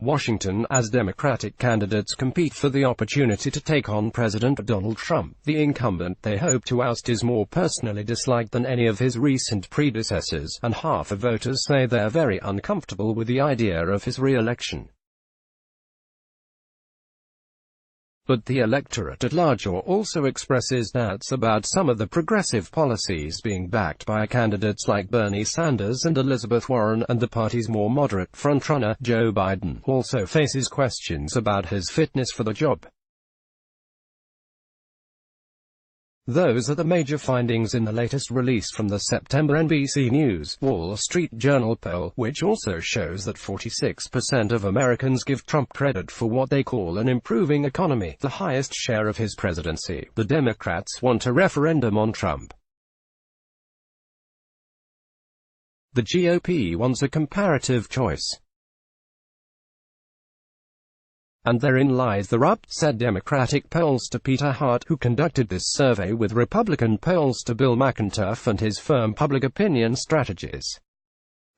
Washington. As Democratic candidates compete for the opportunity to take on President Donald Trump, the incumbent they hope to oust is more personally disliked than any of his recent predecessors, and half of voters say they're very uncomfortable with the idea of his re-election. But the electorate at large also expresses doubts about some of the progressive policies being backed by candidates like Bernie Sanders and Elizabeth Warren, and the party's more moderate frontrunner, Joe Biden, also faces questions about his fitness for the job. Those are the major findings in the latest release from the September NBC News, Wall Street Journal poll, which also shows that 46% of Americans give Trump credit for what they call an improving economy, the highest share of his presidency. The Democrats want a referendum on Trump. The GOP wants a comparative choice. And therein lies the rub, said Democratic pollster Peter Hart, who conducted this survey with Republican pollster Bill McIntosh and his firm Public Opinion Strategies.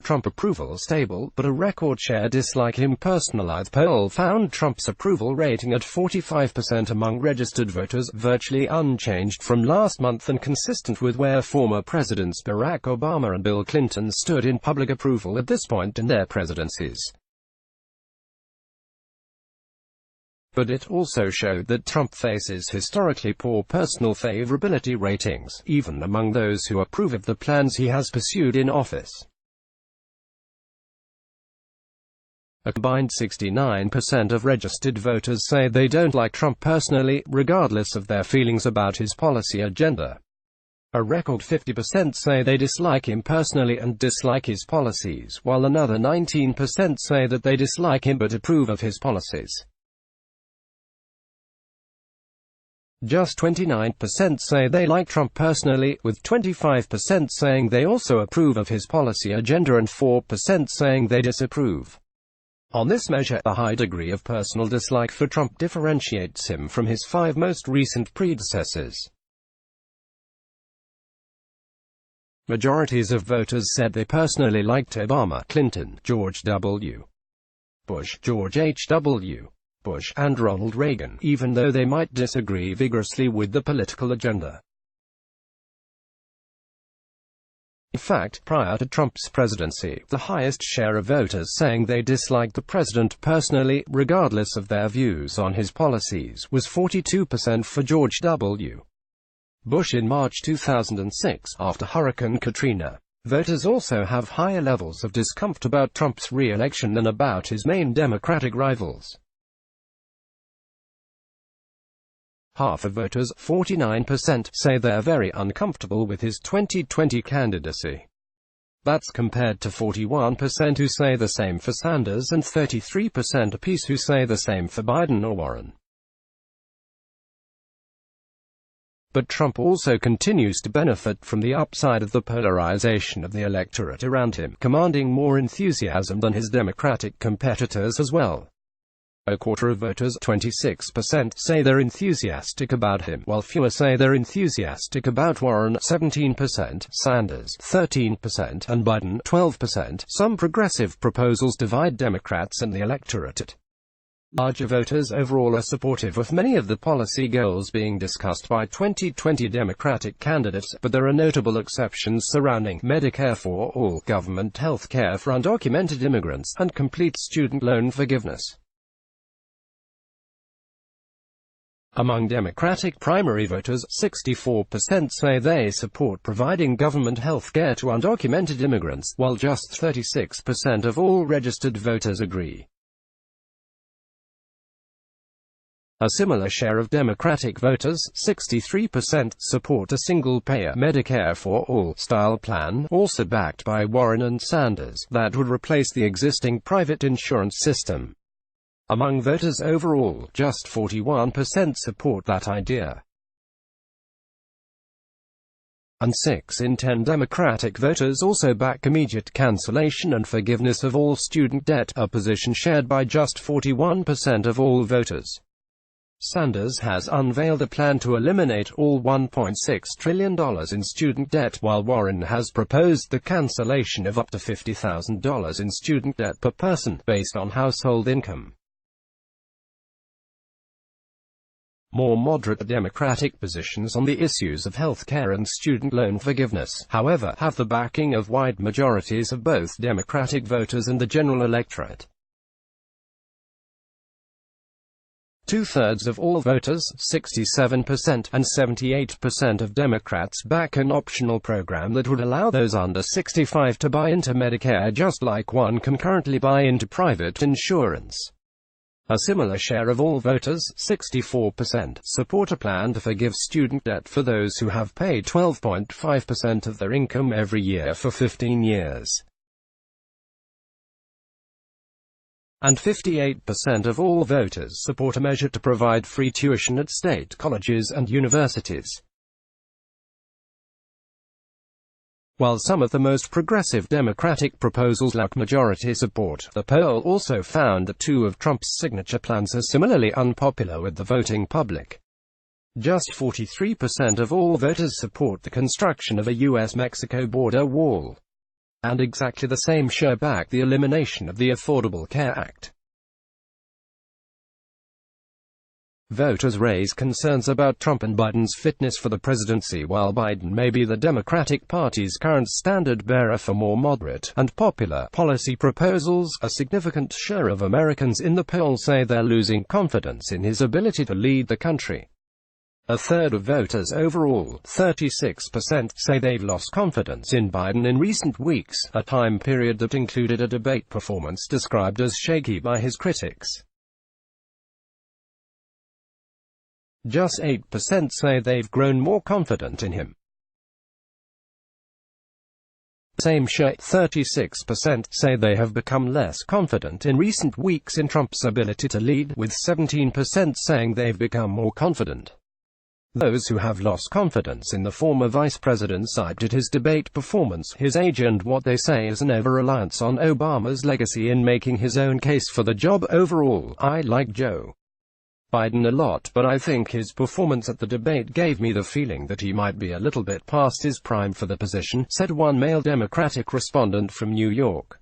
Trump approval stable, but a record share dislike him. Personalized poll found Trump's approval rating at 45% among registered voters, virtually unchanged from last month and consistent with where former presidents Barack Obama and Bill Clinton stood in public approval at this point in their presidencies. But it also showed that Trump faces historically poor personal favorability ratings, even among those who approve of the plans he has pursued in office. A combined 69% of registered voters say they don't like Trump personally, regardless of their feelings about his policy agenda. A record 50% say they dislike him personally and dislike his policies, while another 19% say that they dislike him but approve of his policies. Just 29% say they like Trump personally, with 25% saying they also approve of his policy agenda and 4% saying they disapprove. On this measure, the high degree of personal dislike for Trump differentiates him from his 5 most recent predecessors. Majorities of voters said they personally liked Obama, Clinton, George W. Bush, George H.W. Bush, and Ronald Reagan, even though they might disagree vigorously with the political agenda. In fact, prior to Trump's presidency, the highest share of voters saying they disliked the president personally, regardless of their views on his policies, was 42% for George W. Bush in March 2006, after Hurricane Katrina. Voters also have higher levels of discomfort about Trump's re-election than about his main Democratic rivals. Half of voters, 49%, say they're very uncomfortable with his 2020 candidacy. That's compared to 41% who say the same for Sanders and 33% apiece who say the same for Biden or Warren. But Trump also continues to benefit from the upside of the polarization of the electorate around him, commanding more enthusiasm than his Democratic competitors as well. A quarter of voters, 26%, say they're enthusiastic about him, while fewer say they're enthusiastic about Warren, 17%, Sanders, 13%, and Biden, 12%. Some progressive proposals divide Democrats and the electorate. Larger voters overall are supportive of many of the policy goals being discussed by 2020 Democratic candidates, but there are notable exceptions surrounding Medicare for all, government health care for undocumented immigrants, and complete student loan forgiveness. Among Democratic primary voters, 64% say they support providing government health care to undocumented immigrants, while just 36% of all registered voters agree. A similar share of Democratic voters, 63%, support a single-payer Medicare for all style plan, also backed by Warren and Sanders, that would replace the existing private insurance system. Among voters overall, just 41% support that idea. And 6 in 10 Democratic voters also back immediate cancellation and forgiveness of all student debt, a position shared by just 41% of all voters. Sanders has unveiled a plan to eliminate all $1.6 trillion in student debt, while Warren has proposed the cancellation of up to $50,000 in student debt per person, based on household income. More moderate Democratic positions on the issues of health care and student loan forgiveness, however, have the backing of wide majorities of both Democratic voters and the general electorate. Two-thirds of all voters, 67% and 78% of Democrats, back an optional program that would allow those under 65 to buy into Medicare just like one can currently buy into private insurance. A similar share of all voters, 64%, support a plan to forgive student debt for those who have paid 12.5% of their income every year for 15 years. And 58% of all voters support a measure to provide free tuition at state colleges and universities. While some of the most progressive Democratic proposals lack majority support, the poll also found that two of Trump's signature plans are similarly unpopular with the voting public. Just 43% of all voters support the construction of a U.S.-Mexico border wall. And exactly the same share back the elimination of the Affordable Care Act. Voters raise concerns about Trump and Biden's fitness for the presidency. While Biden may be the Democratic Party's current standard-bearer for more moderate and popular policy proposals, a significant share of Americans in the poll say they're losing confidence in his ability to lead the country. A third of voters overall, 36%, say they've lost confidence in Biden in recent weeks, a time period that included a debate performance described as shaky by his critics. Just 8% say they've grown more confident in him. Same share, 36%, say they have become less confident in recent weeks in Trump's ability to lead, with 17% saying they've become more confident. Those who have lost confidence in the former vice president cited his debate performance, his age, and what they say is an over-reliance on Obama's legacy in making his own case for the job. Overall, I like Joe Biden a lot, but I think his performance at the debate gave me the feeling that he might be a little bit past his prime for the position, said one male Democratic respondent from New York.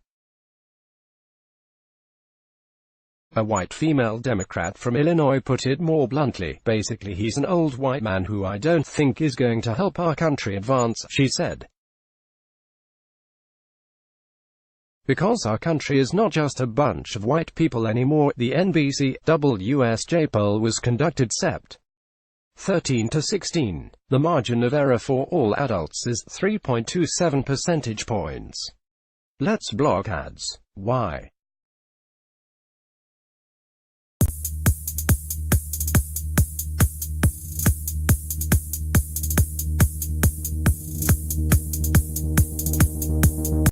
A white female Democrat from Illinois put it more bluntly, basically he's an old white man who I don't think is going to help our country advance, she said. Because our country is not just a bunch of white people anymore. The NBC WSJ poll was conducted Sept. 13 to 16. The margin of error for all adults is 3.27 percentage points. Let's block ads. Why?